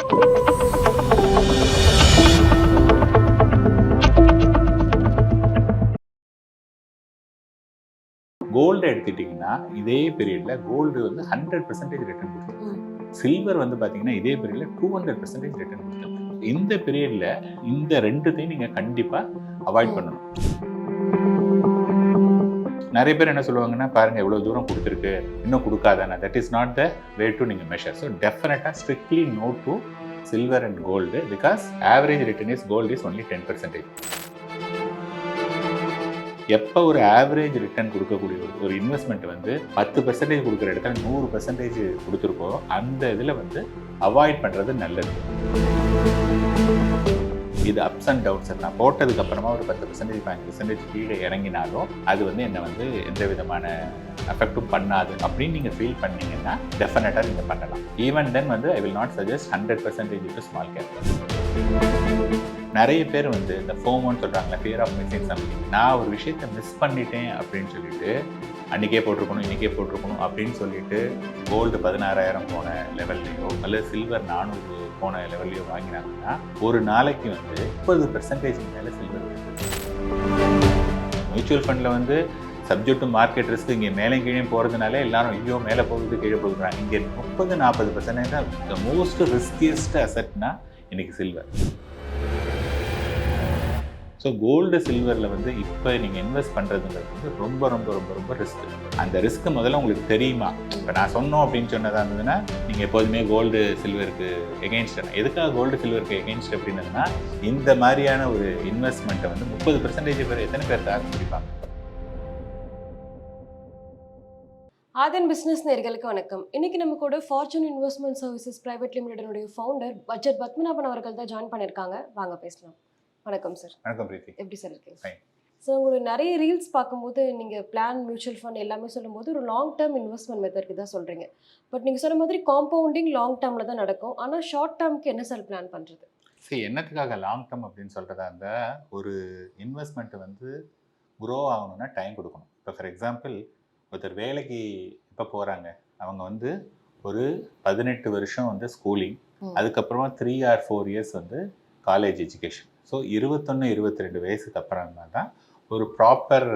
Gold எடுத்துக்கிட்டிங்கன்னா இதே பீரியடில் கோல்டு வந்து 100% ரிட்டர்ன் கொடுத்துருக்கு. சில்வர் வந்து பார்த்தீங்கன்னா இதே பீரியடில் 200% ரிட்டர்ன் கொடுத்துருக்கு. இந்த பீரியடில் இந்த ரெண்டுத்தையும் நீங்கள் கண்டிப்பாக அவாய்ட் பண்ணணும். நிறைய பேர் என்ன சொல்லுவாங்கன்னா, பாருங்கள் எவ்வளோ தூரம் கொடுத்துருக்கு, இன்னும் கொடுக்காதானே. That is not the way to நீங்கள் மெஷர். ஸோ டெஃபினட்டாக strictly no to silver and gold, because average return is gold is only 10%. எப்போ ஒரு ஆவரேஜ் ரிட்டர்ன் கொடுக்கக்கூடிய ஒரு இன்வெஸ்ட்மெண்ட் வந்து 10% கொடுக்குற இடத்துல 100% கொடுத்துருக்கோ, அந்த இதில் வந்து அவாய்ட் பண்ணுறது நல்லது. இது அப்ஸ் அண்ட் டவுன்ஸ். நான் போட்டதுக்கு அப்புறமா ஒரு 10% 5% கீழே இறங்கினாலும் அது வந்து என்னை வந்து எந்த விதமான அஃபெக்டும் பண்ணாது அப்படின்னு நீங்கள் ஃபீல் பண்ணீங்கன்னா டெஃபினட்டாக நீங்கள் பண்ணலாம். ஈவன் தென் வந்து I will not suggest 100% to small gap. நிறைய பேர் வந்து இந்த ஃபோமோன்னு சொல்கிறாங்களே, ஃபியர் ஆஃப் மிஸ்ஸிங் சம்திங். நான் ஒரு விஷயத்தை மிஸ் பண்ணிட்டேன் அப்படின்னு சொல்லிட்டு அன்றைக்கே போட்டிருக்கணும் அப்படின்னு சொல்லிட்டு கோல்டு 16,000 போன லெவல்லையோ அல்லது சில்வர் 400 போன லெவல்லையோ வாங்கினாங்கன்னா ஒரு நாளைக்கு வந்து 30% மேலே சில்வர் இருக்குது. மியூச்சுவல் ஃபண்டில் வந்து சப்ஜெக்ட் டு மார்க்கெட் ரிஸ்க் இங்கே மேலே கீழே போகிறதுனால எல்லாரும் ஐயோ மேலே போகுது கீழே போகுதுறாங்க. இங்கே 30-40% தான் த மோஸ்ட் ரிஸ்கியஸ்ட் அசெட்னா இன்றைக்கி சில்வர். ஸோ கோல்டு சில்வரில் வந்து இப்போ நீங்கள் இன்வெஸ்ட் பண்ணுறதுங்கிறது வந்து ரொம்ப ரொம்ப ரொம்ப ரொம்ப ரிஸ்க். அந்த ரிஸ்க்கு முதல்ல உங்களுக்கு தெரியுமா? இப்போ நான் சொன்னோம் அப்படின்னு சொன்னதாக இருந்ததுன்னா நீங்கள் எப்போதுமே கோல்டு சில்வருக்கு எகெயின்ஸ்ட். எதுக்காக கோல்டு சில்வருக்கு எகெயின்ஸ்ட் அப்படின்னதுன்னா, இந்த மாதிரியான ஒரு இன்வெஸ்ட்மெண்ட்டை வந்து 30% பேர் எத்தனை பேர் தாக்க முடிப்பாங்க? ஆதன் பிஸ்னஸ் நேயர்களுக்கு வணக்கம். இன்னைக்கு நம்ம கூட fortune investment services private limited founder budget Padmanabhan அவர்கள் தான் ஜாயின் பண்ணியிருக்காங்க. வாங்க பேசலாம். வணக்கம் சார். வணக்கம் பிரீத்தி. எப்படி சார் இருக்கீங்க? ஸோ உங்களுக்கு நிறைய ரீல்ஸ் பார்க்கும்போது நீங்கள் பிளான், மியூச்சுவல் ஃபண்ட் எல்லாமே சொல்லும்போது ஒரு லாங் டேர்ம் இன்வெஸ்ட்மெண்ட் மெத்தட்க்கு தான் சொல்கிறீங்க. பட் நீங்கள் சொன்ன மாதிரி காம்பவுண்டிங் லாங் டேர்மில் தான் நடக்கும். ஆனால் ஷார்ட் டேர்முக்கு என்ன சார் பிளான் பண்ணுறது? சரி, என்னத்துக்காக லாங் டேர்ம் அப்படின்னு சொல்கிறதா இருந்தால், ஒரு இன்வெஸ்ட்மெண்ட்டு வந்து க்ரோ ஆகணும்னா டைம் கொடுக்கணும். இப்போ ஃபார் எக்ஸாம்பிள் ஒருத்தர் வேலைக்கு இப்போ போகிறாங்க, அவங்க வந்து ஒரு 18 வருஷம் வந்து ஸ்கூலிங், அதுக்கப்புறமா 3 or 4 years வந்து காலேஜ் எஜுகேஷன். ஸோ 21-22 வயசுக்கு அப்புறமா தான் ஒரு ப்ராப்பர்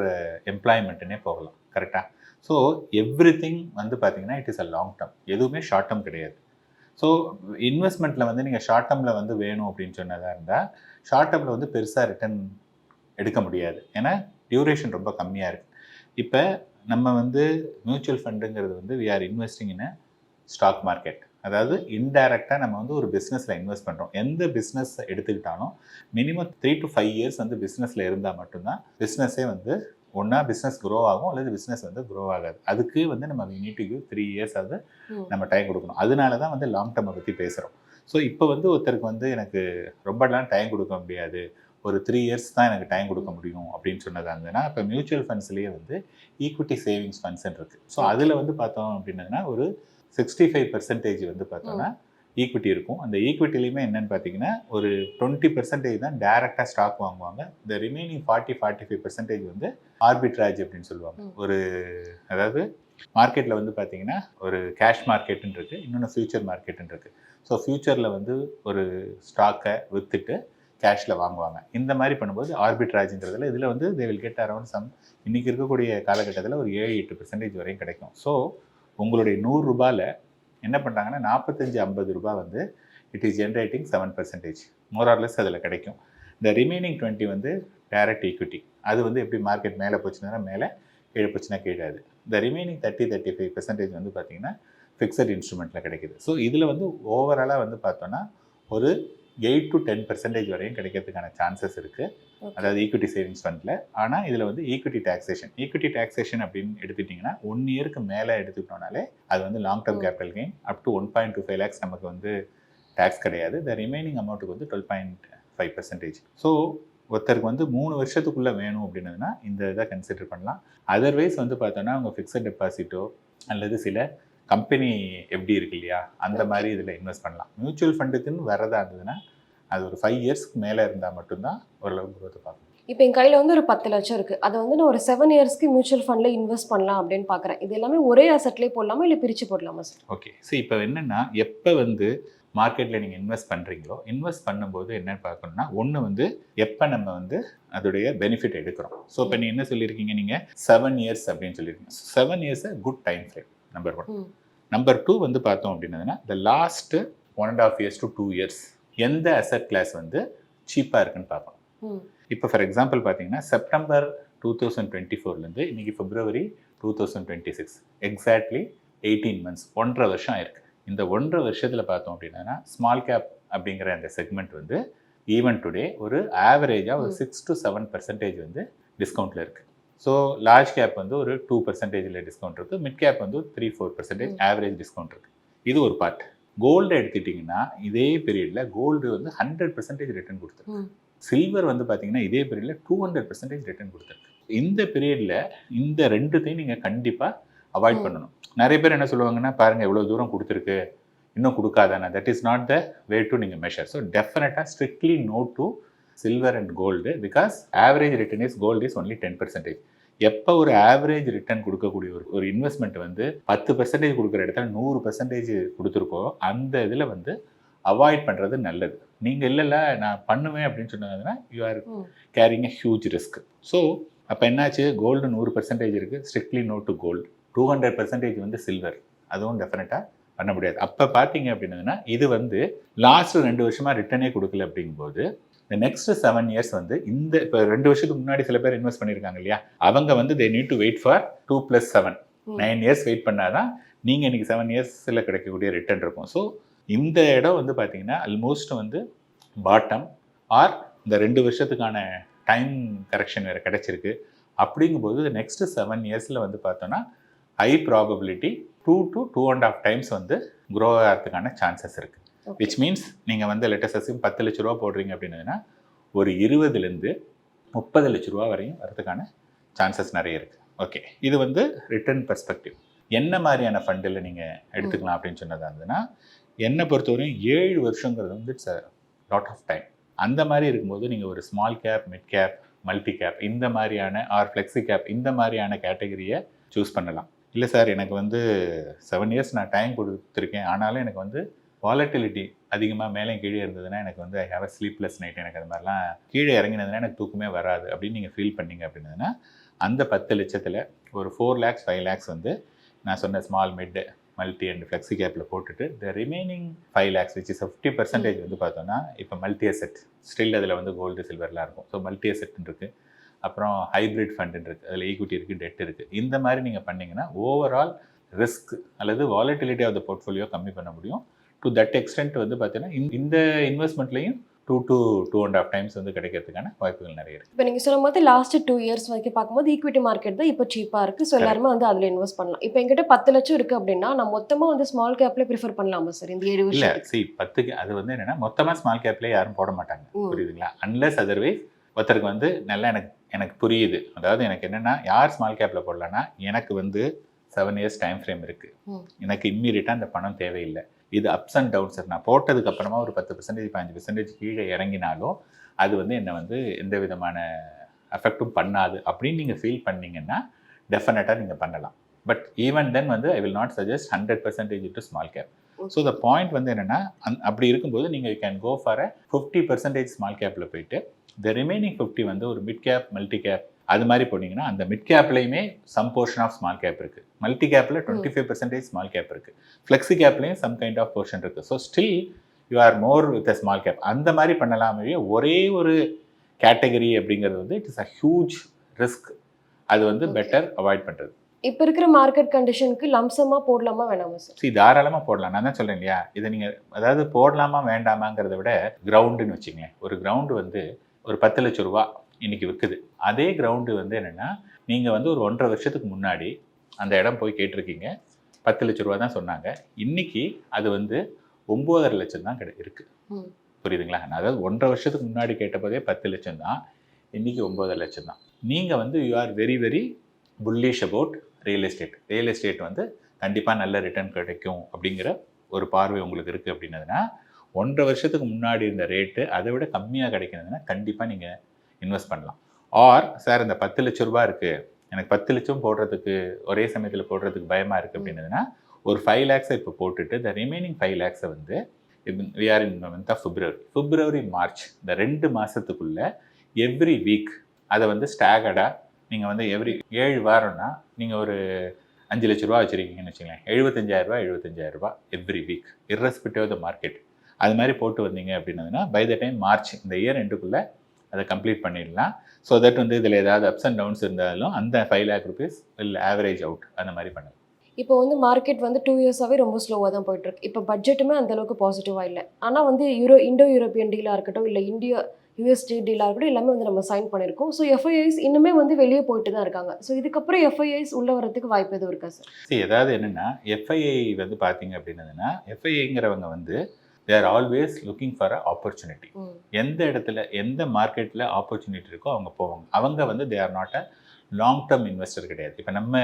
எம்ப்ளாய்மெண்ட்டுனே போகலாம். கரெக்டாக? ஸோ எவ்ரி திங் வந்து பார்த்தீங்கன்னா it is a long term, எதுவுமே ஷார்ட் டேர்ம் கிடையாது. ஸோ இன்வெஸ்ட்மெண்ட்டில் வந்து நீங்கள் ஷார்ட் டேர்மில் வந்து வேணும் அப்படின்னு சொன்னதாக இருந்தால், ஷார்ட் டேர்மில் வந்து பெருசாக ரிட்டர்ன் எடுக்க முடியாது, ஏன்னா டியூரேஷன் ரொம்ப கம்மியாக இருக்குது. இப்போ நம்ம வந்து மியூச்சுவல் ஃபண்டுங்கிறது வந்து we are investing in a stock market. அதாவது இன்டைரக்டாக நம்ம வந்து ஒரு பிஸ்னஸில் இன்வெஸ்ட் பண்ணுறோம். எந்த பிஸ்னஸ் எடுத்துக்கிட்டாலும் மினிமம் 3 to 5 years வந்து பிஸ்னஸில் இருந்தால் மட்டும்தான் பிஸ்னஸே வந்து ஒன்றா பிஸ்னஸ் க்ரோ ஆகும் அல்லது பிஸ்னஸ் வந்து க்ரோ ஆகாது. அதுக்கு வந்து நம்ம நீட் டு கிவ் 3 years அது நம்ம டைம் கொடுக்கணும். அதனால தான் வந்து லாங் டேர்மை பற்றி பேசுகிறோம். ஸோ இப்போ வந்து ஒருத்தருக்கு வந்து எனக்கு ரொம்பலாம் டைம் கொடுக்க முடியாது, ஒரு 3 years தான் எனக்கு டைம் கொடுக்க முடியும் அப்படின்னு சொன்னதாக இருந்ததுன்னா, இப்போ மியூச்சுவல் ஃபண்ட்ஸ்லேயே வந்து ஈக்விட்டி சேவிங்ஸ் ஃபண்ட்ஸ்ன்னு இருக்குது. ஸோ அதில் வந்து பார்த்தோம் அப்படின்னா ஒரு 65% வந்து பார்த்தோன்னா ஈக்விட்டி இருக்கும். அந்த ஈக்விட்டிலையுமே என்னென்னு பார்த்தீங்கன்னா ஒரு 20% தான் டேரெக்டாக ஸ்டாக் வாங்குவாங்க. இந்த ரிமைனிங் 40-45% வந்து ஆர்பிட்ராஜ் அப்படின்னு சொல்லுவாங்க. ஒரு அதாவது மார்க்கெட்டில் வந்து பார்த்தீங்கன்னா ஒரு கேஷ் மார்க்கெட்டுன்னு இருக்குது, இன்னொன்று ஃபியூச்சர் மார்க்கெட்டுன்னு இருக்குது. ஸோ ஃபியூச்சரில் வந்து ஒரு ஸ்டாக்கை விற்றுட்டு கேஷில் வாங்குவாங்க. இந்த மாதிரி பண்ணும்போது ஆர்பிட்ராஜ்ன்றதில் இதில் வந்து they will get around some, இன்றைக்கி இருக்கக்கூடிய காலகட்டத்தில் ஒரு 7-8% வரையும் கிடைக்கும். ஸோ உங்களுடைய 100 ரூபாயில் என்ன பண்ணுறாங்கன்னா 45-50 ரூபா வந்து இட் இஸ் ஜென்ரேட்டிங் 7%, மோரார்லெஸ் அதில் கிடைக்கும். இந்த ரிமைனிங் 20 வந்து டைரக்ட் ஈக்விட்டி. அது வந்து எப்படி மார்க்கெட் மேலே போச்சுன்னா மேலே, கீழே போச்சுன்னா கீழாது. இந்த ரிமைனிங் 30-35% வந்து பார்த்திங்கன்னா ஃபிக்ஸட் இன்ஸ்ட்ருமெண்ட்டில் கிடைக்குது. ஸோ இதில் வந்து ஓவராலாக வந்து பார்த்தோன்னா ஒரு 8-10% வரையும் கிடைக்கிறதுக்கான சான்சஸ் இருக்குது, அதாவது ஈக்விட்டி சேவிங்ஸ் ஃபண்டில். ஆனால் இதில் வந்து ஈக்விட்டி டாக்ஸேஷன் அப்படின்னு எடுத்துட்டிங்கன்னா 1 yearக்கு மேலே எடுத்துக்கிட்டோம்னாலே அது வந்து long term capital gain up to 1.25 lakhs நமக்கு வந்து டேக்ஸ் கிடையாது. த ரிமைனிங் அமௌண்ட்டுக்கு வந்து 12.5%. ஸோ ஒருத்தருக்கு வந்து 3 வருஷத்துக்குள்ளே வேணும் அப்படின்னதுன்னா இந்த இதை கன்சிடர் பண்ணலாம். அதர்வைஸ் வந்து பார்த்தோன்னா அவங்க ஃபிக்ஸட் டெபாசிட்டோ அல்லது சில கம்பெனி எப்படி இருக்கு இல்லையா, அந்த மாதிரி இதில் இன்வெஸ்ட் பண்ணலாம். மியூச்சுவல் ஃபண்டுக்குன்னு வரதா இருந்ததுன்னா அது ஒரு 5 yearsக்கு மேலே இருந்தால் மட்டும்தான் ஓரளவுக்கு குரோத்தை பார்க்கணும். இப்போ என் கையில் வந்து ஒரு 10 லட்சம் இருக்குது, அதை வந்து நான் ஒரு 7 yearsக்கு மியூச்சுவல் ஃபண்டில் இன்வெஸ்ட் பண்ணலாம் அப்படின்னு பார்க்குறேன். இது எல்லாமே ஒரே அசட்லேயே போடலாமா இல்லை பிரித்து போடலாமா சார்? ஓகே, ஸோ இப்போ என்னென்னா எப்போ வந்து மார்க்கெட்டில் நீங்கள் இன்வெஸ்ட் பண்ணுறீங்களோ, இன்வெஸ்ட் பண்ணும்போது என்ன பார்க்கணும்னா, ஒன்று வந்து எப்போ நம்ம வந்து அதோடைய பெனிஃபிட் எடுக்கிறோம். ஸோ இப்போ நீ என்ன சொல்லியிருக்கீங்க, நீங்கள் 7 இயர்ஸ் அப்படின்னு சொல்லியிருக்கீங்க. 7 years good time frame, number 1. Number 2 வந்து பார்த்தோம் அப்படின்னதுன்னா, the last 1.5 years to 2 years எந்த அசெட் கிளாஸ் வந்து சீப்பாக இருக்குன்னு பார்க்கணும். இப்போ ஃபார் எக்ஸாம்பிள் பார்த்தீங்கன்னா, செப்டம்பர் 2024லேருந்து இன்னைக்கு பிப்ரவரி 2026 எக்ஸாக்ட்லி 18 months, 1.5 வருஷம் ஆயிருக்கு. இந்த 1.5 வருஷத்தில் பார்த்தோம் அப்படின்னா, ஸ்மால் கேப் அப்படிங்கிற அந்த செக்மெண்ட் வந்து ஈவன் டுடே ஒரு ஆவரேஜாக ஒரு 6 to 7% வந்து டிஸ்கவுண்ட்டில் இருக்குது. ஸோ லார்ஜ் கேப் வந்து ஒரு 2% டிஸ்கவுண்ட் இருக்குது, மிட் கேப் வந்து 3-4% ஆவரேஜ் டிஸ்கவுண்ட் இருக்குது. இது ஒரு பார்ட். கோல்டு எடுத்துட்டிங்கன்னா இதே பீரியடில் கோல்டு வந்து 100% ரிட்டர்ன் கொடுத்துருக்கு. சில்வர் வந்து பார்த்தீங்கன்னா இதே பீரியடில் 200% ரிட்டர்ன் கொடுத்துருக்கு. இந்த பீரியடில் இந்த ரெண்டுத்தையும் நீங்கள் கண்டிப்பாக அவாய்ட் பண்ணணும். நிறைய பேர் என்ன சொல்லுவாங்கன்னா, பாருங்கள் எவ்வளோ தூரம் கொடுத்துருக்கு, இன்னும் கொடுக்காதானே. That is not the way to நீங்கள் மெஷர். ஸோ டெஃபினட்டாக strictly no to silver and gold, because average return is gold is only 10%. எப்போ ஒரு ஆவரேஜ் ரிட்டர்ன் கொடுக்கக்கூடிய ஒரு இன்வெஸ்ட்மெண்ட் வந்து 10% கொடுக்குற இடத்துல 100% கொடுத்துருக்கோ, அந்த இதில் வந்து அவாய்ட் பண்ணுறது நல்லது. நீங்கள் இல்லைல்ல நான் பண்ணுவேன் அப்படின்னு சொன்னதுன்னா you are carrying a huge risk. So அப்போ என்னாச்சு, கோல்டு 100% இருக்குது, ஸ்ட்ரிக்ட்லி நோ டு கோல்டு. 200% வந்து சில்வர், அதுவும் டெஃபினட்டாக பண்ண முடியாது. அப்போ பார்த்தீங்க அப்படின்னா இது வந்து லாஸ்ட் 2 வருஷமாக ரிட்டர்னே கொடுக்கல அப்படிங்கும்போது இந்த நெக்ஸ்ட் 7 இயர்ஸ் வந்து இந்த இப்போ 2 வருஷத்துக்கு முன்னாடி சில பேர் இன்வெஸ்ட் பண்ணியிருக்காங்க இல்லையா, அவங்க வந்து they need to wait for 2 + 7 9 years wait பண்ணாதான் நீங்கள் இன்னைக்கு 7 இயர்ஸில் கிடைக்கக்கூடிய ரிட்டர்ன் இருக்கும். ஸோ இந்த இடம் வந்து பார்த்தீங்கன்னா ஆல்மோஸ்ட் வந்து பாட்டம் ஆர் இந்த 2 வருஷத்துக்கான டைம் கரெக்ஷன் வேறு கிடைச்சிருக்கு. அப்படிங்கும்போது நெக்ஸ்ட் 7 இயர்ஸில் வந்து பார்த்தோன்னா ஹை ப்ராபபிலிட்டி 2 to 2.5 times வந்து க்ரோ ஆகிறதுக்கான சான்சஸ் இருக்குது. விச் மீன்ஸ் நீங்கள் வந்து லெட்டஸ் அஸ்யூம் 10 லட்ச ரூபா போடுறீங்க அப்படின்னா ஒரு 20 to 30 லட்ச ரூபா வரையும் வரதுக்கான சான்சஸ் நிறைய இருக்குது. ஓகே, இது வந்து ரிட்டர்ன் பெர்ஸ்பெக்டிவ். என்ன மாதிரியான ஃபண்டில் நீங்கள் எடுத்துக்கலாம் அப்படின்னு சொன்னதாக இருந்ததுன்னா, என்னை பொறுத்தவரையும் 7 வருஷங்கிறது வந்து it's a lot of time. அந்த மாதிரி இருக்கும்போது நீங்கள் ஒரு small cap, mid cap, multi cap இந்த மாதிரியான ஆர் ஃப்ளெக்ஸி கேப் இந்த மாதிரியான கேட்டகரியை சூஸ் பண்ணலாம். இல்லை சார் எனக்கு வந்து 7 இயர்ஸ் நான் டைம் கொடுத்துருக்கேன், ஆனாலும் எனக்கு வந்து வாலட்டிலிட்டி அதிகமாக மேலே கீழே இருந்ததுன்னா எனக்கு வந்து I have a sleepless night, எனக்கு அது மாதிரிலாம் கீழே இறங்கினதுன்னா எனக்கு தூக்கமே வராது அப்படின்னு நீங்கள் ஃபீல் பண்ணீங்க அப்படின்னதுன்னா அந்த 10 லட்சத்தில் ஒரு 4 lakhs 5 lakhs வந்து நான் சொன்ன small, mid, multi and flexi கேப்பில் போட்டுட்டு the remaining 5 lakhs which is 50% வந்து பார்த்தோன்னா இப்போ மல்டி அசெட் ஸ்டில் அதில் வந்து கோல்டு சில்வர்லாம் இருக்கும். ஸோ மல்டி அசெட்னு இருக்குது, அப்புறம் ஹைப்ரிட் ஃபண்டுன்னு இருக்குது, அதில் ஈக்விட்டி இருக்குது, டெட் இருக்குது. இந்த மாதிரி நீங்கள் பண்ணிங்கன்னா ஓவரால் ரிஸ்க் அல்லது வாலட்டிலிட்டி ஆஃப் த போர்ட்ஃபோலியோ கம்மி பண்ண முடியும். டு தட் எக்ஸ்டென்ட் வந்து பார்த்தீங்கன்னா இந்த இன்வெஸ்ட்மெண்ட்லையும் 2 to 2.5 times வந்து கிடைக்கிறதுக்கான வாய்ப்புகள் நிறைய இருக்குது. இப்போ நீங்கள் சொன்ன மாதிரி லாஸ்ட் 2 இயர்ஸ் வரைக்கும் பார்க்கும்போது ஈக்விட்டி மார்க்கெட் தான் இப்போ சீப்பாக இருக்குது. ஸோ எல்லாருமே வந்து அதில் இன்வெஸ்ட் பண்ணலாம். இப்போ எங்கிட்ட 10 லட்சம் இருக்குது அப்படின்னா நான் மொத்தமாக வந்து ஸ்மால் கேப்லேயே ப்ரிஃபர் பண்ணலாமா சார் இந்த 7 இல்லை வருஷத்துக்கு? 10க்கு அது வந்து என்னென்னா மொத்தமாக ஸ்மால் கேப்லேயே யாரும் போட மாட்டாங்க, புரியுதுங்களா? அன்லெஸ் அதர்வைஸ் ஒருத்தருக்கு வந்து நல்லா எனக்கு புரியுது. அதாவது எனக்கு என்னென்னா யார் ஸ்மால் கேப்பில் போடலான்னா, எனக்கு வந்து 7 இயர்ஸ் டைம் ஃப்ரேம் இருக்குது, எனக்கு இம்மீடியட்டாக அந்த பணம் தேவையில்லை, இது அப்ஸ் அண்ட் டவுன்ஸ், நான் போட்டதுக்கு அப்புறமா ஒரு 10% 15% கீழே இறங்கினாலும் அது வந்து என்னை வந்து எந்த விதமான அஃபெக்டும் பண்ணாது அப்படின்னு நீங்கள் ஃபீல் பண்ணீங்கன்னா டெஃபினட்டாக நீங்கள் பண்ணலாம். பட் ஈவன் தென் வந்து I will not suggest 100% to small cap. So the point வந்து என்னென்னா அப்படி இருக்கும்போது நீங்கள் can go for a 50% small கேப்பில் போயிட்டு த ரிமைனிங் 50 வந்து ஒரு மிட் கேப், மல்டி கேப் அது மாதிரி போனீங்கன்னா அந்த மிட் கேப்லேயுமே some portion of small cap இருக்குது, மல்டி கேப்பில் 25% ஸ்மால் கேப் இருக்குது, ஃப்ளெக்ஸி கேப்லேயும் சம் கைண்ட் ஆஃப் போர்ஷன் இருக்குது. So still you are more with a small cap. அந்த மாதிரி பண்ணலாமே ஒரே ஒரு கேட்டகரி அப்படிங்கிறது வந்து it is a huge risk. அது வந்து பெட்டர் அவாய்ட் பண்ணுறது. இப்போ இருக்கிற மார்க்கெட் கண்டிஷனுக்கு லம்சமாக போடலாமா வேணாமா சார்? சரி, தாராளமாக போடலாம். நான் தான் சொல்கிறேன் இல்லையா, இதை நீங்கள் அதாவது போடலாமா வேண்டாமாங்கிறத விட கிரவுண்டுன்னு வச்சுங்களேன். ஒரு கிரவுண்டு வந்து ஒரு 10 லட்ச ரூபா இன்றைக்கி விற்குது. அதே கிரவுண்டு வந்து என்னென்னா நீங்கள் வந்து ஒரு 1.5 வருஷத்துக்கு முன்னாடி அந்த இடம் போய் கேட்டிருக்கீங்க, 10 லட்ச ரூபா தான் சொன்னாங்க. இன்றைக்கி அது வந்து 9.5 லட்சம் தான் இருக்குது, புரியுதுங்களா? அதாவது 1.5 வருஷத்துக்கு முன்னாடி கேட்டபோதே 10 லட்சம் தான், இன்றைக்கி 9.5 லட்சம் தான். நீங்கள் வந்து you are very very bullish about real estate வந்து கண்டிப்பாக நல்ல ரிட்டர்ன் கிடைக்கும் அப்படிங்கிற ஒரு பார்வை உங்களுக்கு இருக்குது. அப்படின்னதுன்னா 1.5 வருஷத்துக்கு முன்னாடி இருந்த ரேட்டு அதை விட கம்மியாக கிடைக்கிறதுனா கண்டிப்பாக நீங்கள் இன்வெஸ்ட் பண்ணலாம். ஆர் சார் இந்த 10 லட்ச ரூபா இருக்குது, எனக்கு 10 லட்சம் போடுறதுக்கு ஒரே சமயத்தில் போடுறதுக்கு பயமாக இருக்குது அப்படின்னதுன்னா ஒரு 5 lakhs இப்போ போட்டுட்டு த ரிமைனிங் 5 lakhs வந்து we are in month of February March இந்த 2 மாதத்துக்குள்ள எவ்ரி வீக் அதை வந்து ஸ்டாகர்டாக நீங்கள் வந்து எவ்ரி 7 வாரம்னா நீங்கள் ஒரு 5 லட்ச ரூபா வச்சுருக்கீங்கன்னு வச்சுங்களேன், 75,000 every week irrespective of the market. அது மாதிரி போட்டு வந்தீங்க அப்படின்னதுன்னா பை த டைம் மார்ச் இந்த இயர் எண்டுக்குள்ளே அதை கம்ப்ளீட் பண்ணிடலாம். ஸோ தட் வந்து இதில் ஏதாவது அப்ஸ் அண்ட் டவுன்ஸ் இருந்தாலும் அந்த 5 lakh rupees will average out அந்த மாதிரி பண்ணலாம். இப்போ வந்து மார்க்கெட் வந்து 2 இயர்ஸாவே ரொம்ப ஸ்லோவாக தான் போயிட்டு இருக்கு. இப்போ பட்ஜெட்டுமே அந்த அளவுக்கு பாசிட்டிவா இல்ல. ஆனா வந்து இண்டோ யூரோப்பியன் டீலா இருக்கட்டும், இல்ல இந்தியா யுஎஸ்டி டீலா இருக்கட்டும், எல்லாமே வந்து நம்ம சைன் பண்ணியிருக்கோம். ஸோ எஃப்ஐஐஸ் இன்னுமே வந்து வெளியே போயிட்டு தான் இருக்காங்க. ஸோ இதுக்கப்புறம் எஃப்ஐஐஸ் உள்ள வரதுக்கு வாய்ப்பு எதுவும் இருக்கா சார்? ஏதாவது என்னென்னா எஃப்ஐஐ வந்து பார்த்தீங்க அப்படின்னதுன்னா எஃப்ஐஐங்கிறவங்க வந்து they are always looking for a opportunity. எந்த இடத்துல எந்த மார்க்கெட்டில் ஆப்பர்ச்சுனிட்டி இருக்கோ அவங்க போவாங்க. அவங்க வந்து they are not a long term investor கிடையாது. இப்போ நம்ம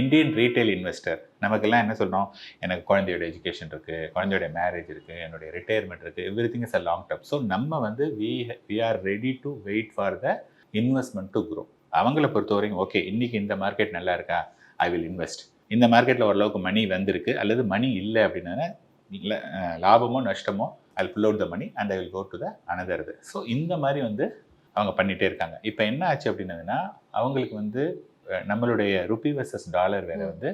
இந்தியன் ரீட்டைல் இன்வெஸ்டர் நமக்கெல்லாம் என்ன சொல்கிறோம், எனக்கு குழந்தையோட எஜுகேஷன் இருக்குது, குழந்தையோட மேரேஜ் இருக்குது, என்னுடைய ரிட்டையர்மெண்ட் இருக்குது, everything is a long term. So நம்ம வந்து we are ready to wait for the investment to grow. அவங்கள பொறுத்த வரைக்கும் ஓகே இன்றைக்கி இந்த மார்க்கெட் நல்லா இருக்கா, ஐ வில் இன்வெஸ்ட். இந்த மார்க்கெட்டில் ஓரளவுக்கு மணி வந்திருக்கு அல்லது மணி இல்லை அப்படின்னா இல்லை லாபமோ நஷ்டமோ I pull out the money and I will go to the another இது. ஸோ இந்த மாதிரி வந்து அவங்க பண்ணிகிட்டே இருக்காங்க. இப்போ என்ன ஆச்சு அப்படின்னதுன்னா அவங்களுக்கு வந்து நம்மளுடைய ருப்பி வர்சஸ் டாலர் வேறு வந்து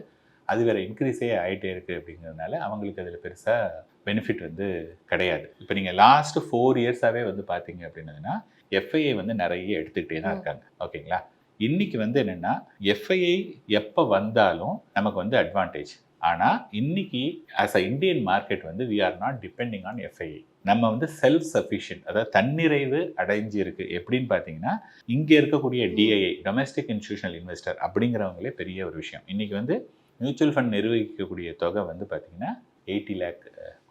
அது வேறு இன்க்ரீஸே ஆகிட்டே இருக்குது அப்படிங்கிறதுனால அவங்களுக்கு அதில் பெருசாக பெனிஃபிட் வந்து கிடையாது. இப்போ நீங்கள் லாஸ்ட் 4 இயர்ஸாகவே வந்து பார்த்தீங்க அப்படின்னதுன்னா எஃப்ஐஐ வந்து நிறைய எடுத்துக்கிட்டே தான் இருக்காங்க. ஓகேங்களா, இன்றைக்கி வந்து என்னென்னா எஃப்ஐஐ எப்போ வந்தாலும் நமக்கு வந்து அட்வான்டேஜ். ஆனால் இன்னைக்கு ஆஸ் அ இந்தியன் மார்க்கெட் வந்து we are not depending on FII. நம்ம வந்து செல்ஃப் சஃபிஷியன்ட், அதாவது தன்னிறைவு அடைஞ்சு இருக்கு. எப்படின்னு பார்த்தீங்கன்னா இங்கே இருக்கக்கூடிய டிஐஐ டொமஸ்டிக் இன்ஸ்டிடியூஷனல் இன்வெஸ்டர் அப்படிங்கிறவங்களே பெரிய ஒரு விஷயம். இன்றைக்கி வந்து மியூச்சுவல் ஃபண்ட் நிர்வகிக்கக்கூடிய தொகை வந்து பார்த்திங்கன்னா 80 lakh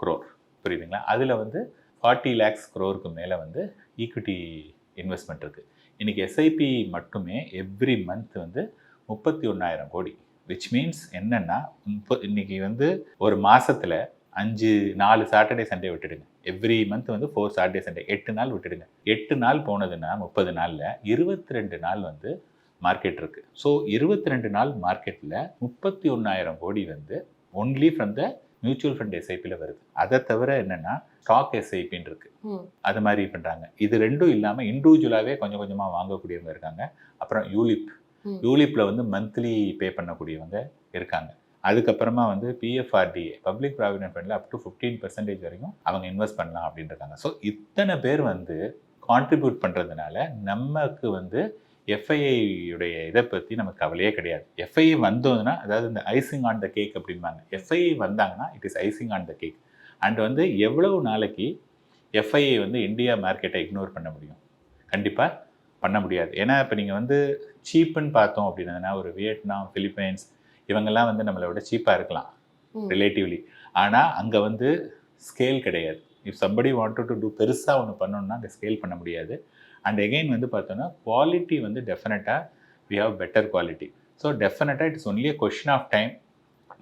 crore, புரியுதுங்களா? அதில் வந்து 40 lakhs crore மேலே வந்து ஈக்விட்டி இன்வெஸ்ட்மெண்ட் இருக்குது. இன்றைக்கி எஸ்ஐபி மட்டுமே எவ்ரி மந்த் வந்து 31,000 கோடி. விச் மீன்ஸ் என்னென்னா இன்றைக்கி வந்து ஒரு மாதத்தில் 4 சாட்டர்டே சண்டே விட்டுடுங்க, எவ்ரி மந்த் வந்து 4 சாட்டர்டே சண்டே 8 நாள் விட்டுடுங்க. 8 நாள் போனதுன்னா 30 நாளில் 22 நாள் வந்து மார்க்கெட் இருக்குது. ஸோ 22 நாள் மார்க்கெட்டில் 31,000 கோடி வந்து only from the mutual fund எஸ்ஐபியில் வருது. அதை தவிர என்னென்னா ஸ்டாக் எஸ்ஐபின்னு இருக்குது, அது மாதிரி பண்ணுறாங்க. இது ரெண்டும் இல்லாமல் இண்டிவிஜுவலாகவே கொஞ்சம் கொஞ்சமாக வாங்கக்கூடியவங்க இருக்காங்க. அப்புறம் யூலிப்பில் வந்து மந்த்லி பே பண்ணக்கூடியவங்க இருக்காங்க. அதுக்கப்புறமா வந்து பிஎஃப்ஆர்டிஏ பப்ளிக் ப்ராவிடென்ட் ஃபண்டில் அப் டு 15% வரைக்கும் அவங்க இன்வெஸ்ட் பண்ணலாம் அப்படின்னு இருக்காங்க. ஸோ இத்தனை பேர் வந்து கான்ட்ரிபியூட் பண்ணுறதுனால நமக்கு வந்து எஃப்ஐஐயுடைய இதை பற்றி நமக்கு கவலையே கிடையாது. எஃப்ஐஐ வந்ததுன்னா அதாவது இந்த ஐசிங் ஆன் த கேக் அப்படிம்பாங்க. எஃப்ஐஐ வந்தாங்கன்னா it is icing on the cake. And வந்து எவ்வளவு நாளைக்கு எஃப்ஐஐ வந்து இந்தியா மார்க்கெட்டை இக்னோர் பண்ண முடியும்? கண்டிப்பாக பண்ண முடியாது. ஏன்னா இப்போ நீங்கள் வந்து சீப்புன்னு பார்த்தோம் அப்படின்னா ஒரு வியட்நாம், பிலிப்பைன்ஸ் இவங்கெல்லாம் வந்து நம்மளை விட சீப்பாக இருக்கலாம் ரிலேட்டிவ்லி. ஆனால் அங்கே வந்து ஸ்கேல் கிடையாது. If somebody wanted to do பெருசாக ஒன்று பண்ணணும்னா அங்கே ஸ்கேல் பண்ண முடியாது. அண்ட் எகெயின் வந்து பார்த்தோன்னா குவாலிட்டி வந்து டெஃபினட்டாக we have better quality. So டெஃபினட்டாக it's only a question of time.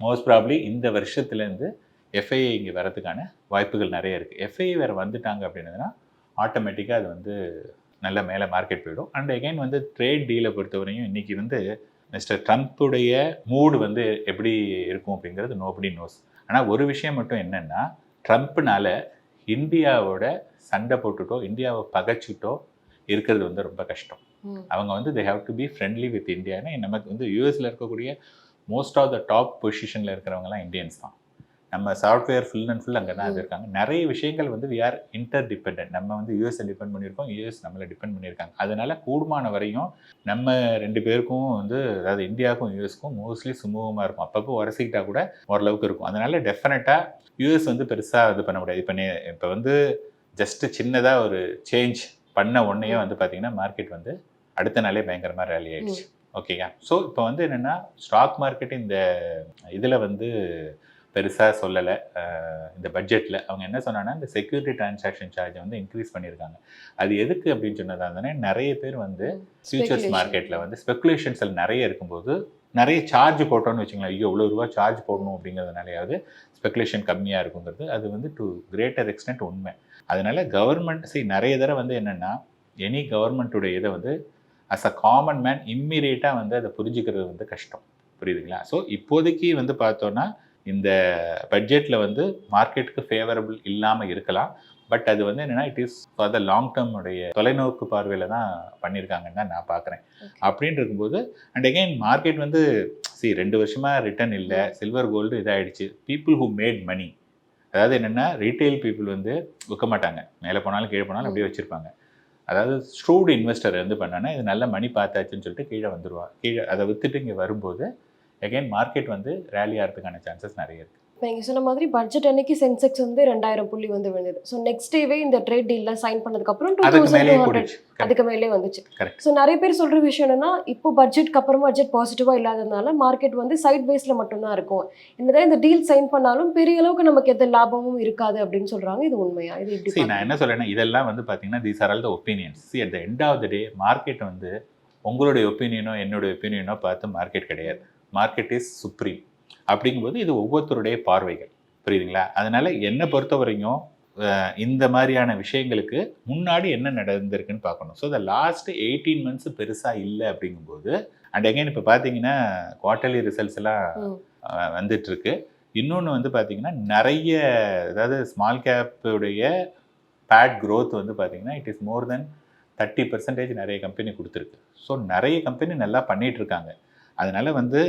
Most probably இந்த வருஷத்துலேருந்து எஃப்ஐஐ இங்கே வரதுக்கான வாய்ப்புகள் நிறைய இருக்குது. எஃப்ஐஐ வேறு வந்துட்டாங்க அப்படின்னதுன்னா ஆட்டோமேட்டிக்காக அது வந்து நல்ல மேலே மார்க்கெட் போயிடும். அண்ட் எகைன் வந்து ட்ரேட் டீலை பொறுத்தவரையும் இன்றைக்கி வந்து மிஸ்டர் ட்ரம்ப்புடைய மூடு வந்து எப்படி இருக்கும் அப்படிங்கிறது நோபடி நோஸ். ஆனால் ஒரு விஷயம் மட்டும் என்னென்னா ட்ரம்ப்னால இந்தியாவோட சண்டை போட்டுட்டோ இந்தியாவை பகைச்சிட்டோ இருக்கிறது வந்து ரொம்ப கஷ்டம். அவங்க வந்து they have to be friendly with இந்தியான்னு. நமக்கு வந்து யூஎஸில் இருக்கக்கூடிய மோஸ்ட் ஆஃப் த டாப் பொசிஷனில் இருக்கிறவங்கலாம் இந்தியன்ஸ் தான். நம்ம சாஃப்ட்வேர் ஃபுல் அண்ட் ஃபுல் அங்கே தான் இருக்காங்க. நிறைய விஷயங்கள் வந்து வி ஆர் இன்டர் டிபெண்டன்ட். நம்ம வந்து யூஎஸ்ஐ டிபெண்ட் பண்ணியிருக்கோம், யூஎஸ் நம்மளை டிபெண்ட் பண்ணியிருக்காங்க. அதனால் கூடுமான வரையும் நம்ம 2 பேருக்கும் வந்து அதாவது இந்தியாவுக்கும் யூஎஸ்க்கும் மோஸ்ட்லி சுமூகமாக இருக்கும். அப்பப்போ உரசிக்கிட்டா கூட ஓரளவுக்கு இருக்கும். அதனால் டெஃபினட்டாக யூஎஸ் வந்து பெருசாக இது பண்ண முடியாது. இப்போ வந்து ஜஸ்ட்டு சின்னதாக ஒரு சேஞ்ச் பண்ண உடனே வந்து பார்த்திங்கன்னா மார்க்கெட் வந்து அடுத்த நாளே பயங்கரமாக ரேலி ஆகிடுச்சு. ஓகேங்க. ஸோ இப்போ வந்து என்னென்னா ஸ்டாக் மார்க்கெட் இந்த இதில் வந்து பெருசாக சொல்லலை. இந்த பட்ஜெட்டில் அவங்க என்ன சொன்னாங்கன்னா இந்த செக்யூரிட்டி டிரான்சாக்ஷன் சார்ஜை வந்து இன்க்ரீஸ் பண்ணியிருக்காங்க. அது எதுக்கு அப்படின்னு சொன்னதாக இருந்தானே நிறைய பேர் வந்து ஃபியூச்சர்ஸ் மார்க்கெட்டில் வந்து ஸ்பெக்குலேஷன்ஸில் நிறைய இருக்கும்போது நிறைய சார்ஜ் போட்டோன்னு வச்சுங்களேன், ஐயோ இவ்வளோ ரூபா சார்ஜ் போடணும் அப்படிங்கிறதுனாலையாவது ஸ்பெக்குலேஷன் கம்மியாக இருக்குங்கிறது அது வந்து டு கிரேட்டர் எக்ஸ்டென்ட் உண்மை. அதனால் கவர்மெண்ட் நிறைய தடவை வந்து என்னென்னா எனி கவர்மெண்ட்டுடைய இதை வந்து அஸ் அ காமன் மேன் இம்மீடியட்டாக வந்து அதை புரிஞ்சுக்கிறது வந்து கஷ்டம், புரியுதுங்களா? ஸோ இப்போதைக்கு வந்து பார்த்தோன்னா இந்த பட்ஜெட்டில் வந்து மார்க்கெட்டுக்கு ஃபேவரபிள் இல்லாமல் இருக்கலாம். பட் அது வந்து என்னென்னா it is for the long term உடைய தொலைநோக்கு பார்வையில் தான் பண்ணியிருக்காங்கன்னு தான் நான் பார்க்குறேன். அப்படின்னு இருக்கும்போது அண்ட் அகெயின் மார்க்கெட் வந்து 2 வருஷமாக ரிட்டர்ன் இல்லை, சில்வர் கோல்டு இதாகிடுச்சு. பீப்புள் ஹூ மேட் மணி, அதாவது என்னென்னா ரீட்டைல் பீப்புள் வந்து விற்க மாட்டாங்க, மேலே போனாலும் கீழே போனாலும் அப்படியே வச்சுருப்பாங்க. அதாவது ஸ்ட்ரூட் இன்வெஸ்டர் வந்து பண்ணானா இது நல்ல மணி பார்த்தாச்சுன்னு சொல்லிட்டு கீழே வந்துடுவான். கீழே அதை விற்றுட்டு இங்கே வரும்போது அகைன் மார்க்கெட் வந்து ரேலி ஆகிறதுக்கான சான்சஸ் நிறைய இருக்குது. இப்போ நீங்கள் சொன்ன மாதிரி பட்ஜெட் அன்னைக்கு சென்செக்ஸ் வந்து 2000 புள்ளி வந்து விழுந்தது. ஸோ நெக்ஸ்ட் டேவே இந்த ட்ரேட் டீலில் சைன் பண்ணதுக்கப்புறம் 2200 அதுக்கு மேலே வந்துச்சு. ஸோ நிறைய பேர் சொல்கிற விஷயம் என்னன்னா, இப்போ பட்ஜெட்க்கு அப்புறமா பட்ஜெட் பாசிட்டிவாக இல்லாததுனால மார்க்கெட் வந்து சைட் வேஸில் மட்டும்தான் இருக்கும். என்னதான் இந்த டீல் சைன் பண்ணாலும் பெரிய அளவுக்கு நமக்கு எந்த லாபமும் இருக்காது அப்படின்னு சொல்கிறாங்க. இது உண்மையா? இது எப்படி? நான் என்ன சொல்றேன்னா, இதெல்லாம் வந்து பார்த்தீங்கன்னா these are all the opinions. At the end of the day market வந்து உங்களுடைய ஒப்பீனியனோ என்னுடைய ஒப்பீனியனோ பார்த்து மார்க்கெட் கிடையாது. Market is supreme. அப்படிங்கும்போது இது ஒவ்வொருத்தருடைய பார்வைகள், புரியுதுங்களா? அதனால என்னை பொறுத்த வரைக்கும் இந்த மாதிரியான விஷயங்களுக்கு முன்னாடி என்ன நடந்திருக்குன்னு பார்க்கணும். ஸோ த லாஸ்ட் 18 மந்த்ஸ் பெருசாக இல்லை அப்படிங்கும்போது அண்ட் அகைன் இப்போ பார்த்தீங்கன்னா குவார்ட்டர்லி ரிசல்ட்ஸ் எல்லாம் வந்துட்டு இருக்கு. இன்னொன்று வந்து பார்த்தீங்கன்னா நிறைய, அதாவது ஸ்மால் கேப்புடைய பேட் க்ரோத் வந்து பார்த்தீங்கன்னா இட் இஸ் மோர் தென் 30% நிறைய கம்பெனி கொடுத்துருக்கு. ஸோ நிறைய கம்பெனி நல்லா பண்ணிகிட்டு இருக்காங்க. அதனால வந்து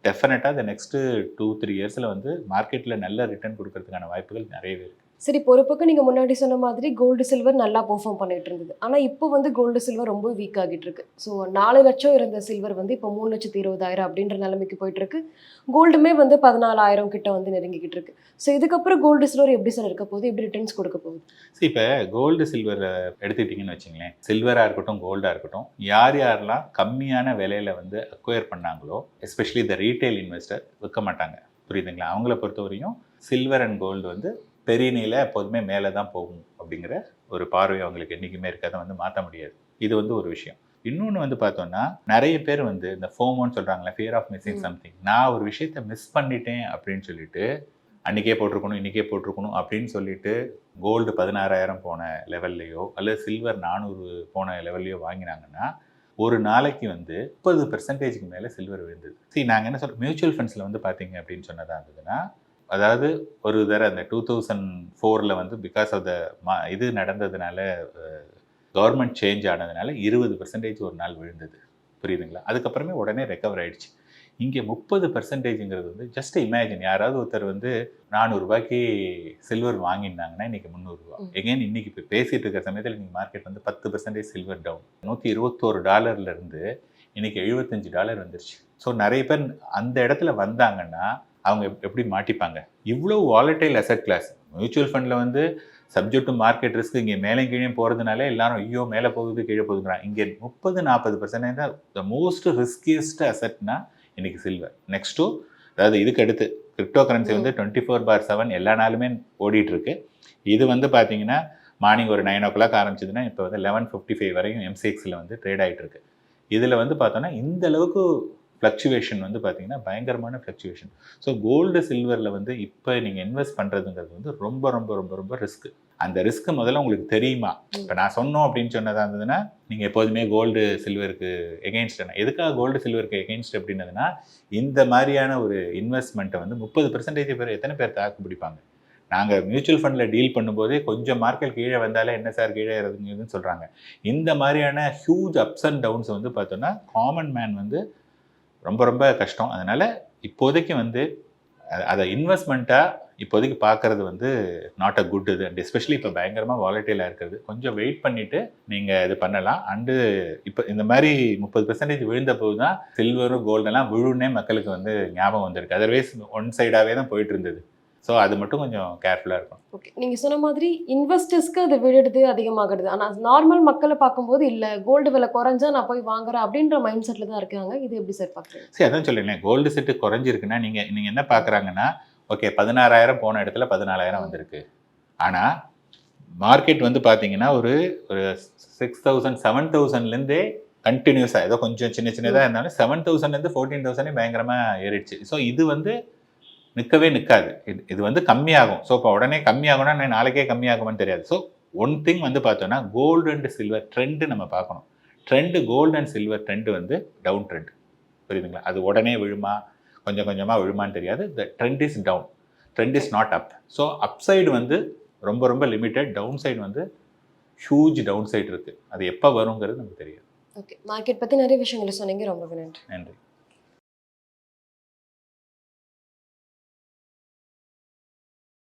டெஃபினட்டாக இந்த நெக்ஸ்ட்டு 2-3 இயர்ஸில் வந்து மார்க்கெட்டில் நல்ல ரிட்டர்ன் கொடுக்கறதுக்கான வாய்ப்புகள் நிறையவே இருக்குது. சரி, பொறுப்புக்கு நீங்கள் முன்னாடி சொன்ன மாதிரி கோல்டு சில்வர் நல்லா பெர்ஃபார்ம் பண்ணிட்டு இருந்தது. ஆனால் இப்போ வந்து கோல்டு சில்வர் ரொம்ப வீக் ஆகிட்டு இருக்கு. ஸோ 4 லட்சம் இருந்த சில்வர் வந்து இப்போ 3,20,000 அப்படின்ற நிலைமைக்கு போயிட்டு இருக்கு. கோல்டுமே வந்து 14,000 கிட்ட வந்து நெருங்கிக்கிட்டு இருக்கு. ஸோ இதுக்கப்புறம் கோல்டு சில்வர் எப்படி சார் இருக்க போகுது? எப்படி ரிட்டர்ன்ஸ் கொடுக்க போகுது? இப்போ கோல்டு சில்வர் எடுத்துக்கிட்டிங்கன்னு வச்சுங்களேன், சில்வராக இருக்கட்டும் கோல்டாக இருக்கட்டும், யாரெல்லாம் கம்மியான விலையில் வந்து அக்வயர் பண்ணாங்களோ, எஸ்பெஷலி த ரீட்டைல் இன்வெஸ்டர் விற்க மாட்டாங்க, புரியுதுங்களா? அவங்கள பொறுத்தவரையும் சில்வர் அண்ட் கோல்டு வந்து பெரிய நிலை எப்போதுமே மேலே தான் போகும் அப்படிங்கிற ஒரு பார்வை அவங்களுக்கு என்றைக்குமே இருக்காத வந்து மாற்ற முடியாது. இது வந்து ஒரு விஷயம். இன்னொன்று வந்து பார்த்தோன்னா, நிறைய பேர் வந்து இந்த ஃபோமோன்னு சொல்கிறாங்களே, ஃபியர் ஆஃப் மிஸ்ஸிங் சம்திங். நான் ஒரு விஷயத்தை மிஸ் பண்ணிட்டேன் அப்படின்னு சொல்லிட்டு அன்றைக்கே போட்டிருக்கணும், இன்றைக்கே போட்டிருக்கணும் அப்படின்னு சொல்லிட்டு கோல்டு 16,000 போன லெவல்லையோ அல்லது சில்வர் 400 போன லெவல்லையோ வாங்கினாங்கன்னா ஒரு நாளைக்கு வந்து 30% மேலே சில்வர் விழுந்தது. நாங்கள் என்ன சொல்கிறோம், மியூச்சுவல் ஃபண்ட்ஸில் வந்து பார்த்தீங்க அப்படின்னு சொன்னதாக இருந்ததுன்னா, அதாவது ஒரு தடவை அந்த 2004 வந்து பிகாஸ் ஆஃப் த இது நடந்ததுனால, கவர்மெண்ட் சேஞ்ச் ஆனதுனால 20% ஒரு நாள் விழுந்தது, புரியுதுங்களா? அதுக்கப்புறமே உடனே ரெக்கவர் ஆகிடுச்சு. இங்கே 30%ங்கிறது வந்து ஜஸ்ட் இமேஜின், யாராவது ஒருத்தர் வந்து 400 ரூபாய்க்கு சில்வர் வாங்கியிருந்தாங்கன்னா இன்றைக்கி 300 ரூபா. எகெயின் இன்றைக்கி இப்போ பேசிகிட்டு இருக்கிற சமயத்தில் இன்றைக்கி மார்க்கெட் வந்து 10% சில்வர் டவுன், $121 இன்றைக்கி $75 வந்துருச்சு. ஸோ நிறைய பேர் அந்த இடத்துல வந்தாங்கன்னா அவங்க எப்படி மாட்டிப்பாங்க? இவ்வளோ வாலட்டைல் அசெட் கிளாஸ். மியூச்சுவல் ஃபண்டில் வந்து சப்ஜெக்ட் டு மார்க்கெட் ரிஸ்க் இங்கே மேலே கீழே போகிறதுனால எல்லாரும் ஐயோ மேலே போகுது கீழே போகுதுங்கிறாங்க. இங்கே 30-40% தான் த மோஸ்ட் ரிஸ்கியஸ்ட் அசெட்னா இன்றைக்கி சில்வர். நெக்ஸ்ட்டு, அதாவது இதுக்கு அடுத்து கிரிப்டோ கரன்சி வந்து 24/7 எல்லா நாளுமே ஓடிட்டுருக்கு. இது வந்து பார்த்தீங்கன்னா மார்னிங் ஒரு 9 o'clock ஆரம்பிச்சதுன்னா இப்போ வந்து 11:55 வரையும் MCXயில் வந்து ட்ரேட் ஆகிட்டுருக்கு. இதில் வந்து பார்த்தோன்னா இந்த அளவுக்கு ஃப்ளக்சுவேஷன் வந்து பார்த்தீங்கன்னா பயங்கரமான ஃப்ளக்சுவேஷன். ஸோ கோல்டு சில்வரில் வந்து இப்போ நீங்கள் இன்வெஸ்ட் பண்ணுறதுங்கிறது வந்து ரொம்ப ரொம்ப ரொம்ப ரொம்ப ரிஸ்க்கு. அந்த ரிஸ்க்கு முதல்ல உங்களுக்கு தெரியுமா? இப்போ நான் சொன்னோம் அப்படின்னு சொன்னதாக இருந்ததுன்னா நீங்கள் எப்போதுமே கோல்டு சில்வருக்கு எகெயின்ஸ்ட்னா, எதுக்காக கோல்டு சில்வருக்கு எகெயின்ஸ்ட் அப்படின்னதுன்னா, இந்த மாதிரியான ஒரு இன்வெஸ்ட்மெண்ட்டை வந்து 30% பேர் எத்தனை பேர் தாக்கு பிடிப்பாங்க? நாங்கள் மியூச்சுவல் ஃபண்டில் டீல் பண்ணும்போதே கொஞ்சம் மார்க்கெட் கீழே வந்தாலே என்ன சார் கீழே இறங்குதுன்னு சொல்கிறாங்க. இந்த மாதிரியான ஹியூஜ் அப்ஸ் அண்ட் டவுன்ஸ் வந்து பார்த்தோன்னா காமன் மேன் வந்து ரொம்ப ரொம்ப கஷ்டம். அதனால் இப்போதைக்கு வந்து அதை இன்வெஸ்ட்மெண்ட்டாக இப்போதைக்கு பார்க்குறது வந்து நாட் அ குட் இது. அண்ட் எஸ்பெஷலி இப்போ பயங்கரமாக வாலட்டைலாக இருக்கிறது. கொஞ்சம் வெயிட் பண்ணிவிட்டு நீங்கள் இது பண்ணலாம். அண்டு இப்போ இந்த மாதிரி 30% விழுந்த போது தான் சில்வரும் கோல்டெல்லாம் விழுன்னே மக்களுக்கு வந்து ஞாபகம் வந்திருக்கு. அதர்வைஸ் ஒன் சைடாகவே தான் போயிட்டு இருந்தது. ஸோ அது மட்டும் கொஞ்சம் கேர்ஃபுல்லாக இருக்கும். ஓகே, நீங்கள் சொன்ன மாதிரி இன்வெஸ்டர்ஸ்க்கு அது விழுடுது அதிகமாகிடுது. ஆனால் நார்மல் மக்களை பார்க்கும்போது இல்லை கோல்டு விலை குறைஞ்சா நான் போய் வாங்குறேன் அப்படின்ற மைண்ட் செட்டில் தான் இருக்காங்க. இது எப்படி சார் பார்க்குறீங்க? சரி, அதான் சொல்லுங்களேன், கோல்டு செட்டு குறைஞ்சிருக்குன்னா நீங்கள் என்ன பார்க்குறாங்கன்னா, ஓகே 16,000 போன இடத்துல 14,000 வந்திருக்கு. ஆனால் மார்க்கெட் வந்து பார்த்தீங்கன்னா ஒரு 6,000 7,000லேருந்தே கண்டினியூஸாக ஏதோ கொஞ்சம் சின்னதாக இருந்தாலும் 7,000லேருந்து 14,000 பயங்கரமாக ஏறிடுச்சு. ஸோ இது வந்து நிற்கவே நிற்காது. இது வந்து கம்மியாகும். ஸோ இப்போ உடனே கம்மியாகும்னா நாளைக்கே கம்மியாகுமான்னு தெரியாது. ஸோ ஒன் திங் வந்து பார்த்தோன்னா கோல்டு அண்ட் சில்வர் ட்ரெண்டு நம்ம பார்க்கணும். Trend gold and silver trend வந்து டவுன் ட்ரெண்ட், புரியுதுங்களா? அது உடனே விழுமா, கொஞ்சம் கொஞ்சமாக விழுமான்னு தெரியாது. The trend is down, trend is not up. So upside வந்து ரொம்ப ரொம்ப லிமிட்டட், டவுன் சைடு வந்து ஹியூஜ் டவுன் சைடு இருக்குது. அது எப்போ வருங்கிறது நமக்கு தெரியாது. ஓகே, மார்க்கெட் பற்றி நிறைய விஷயங்களை சொன்னீங்க. ரொம்ப நன்றி. நன்றி.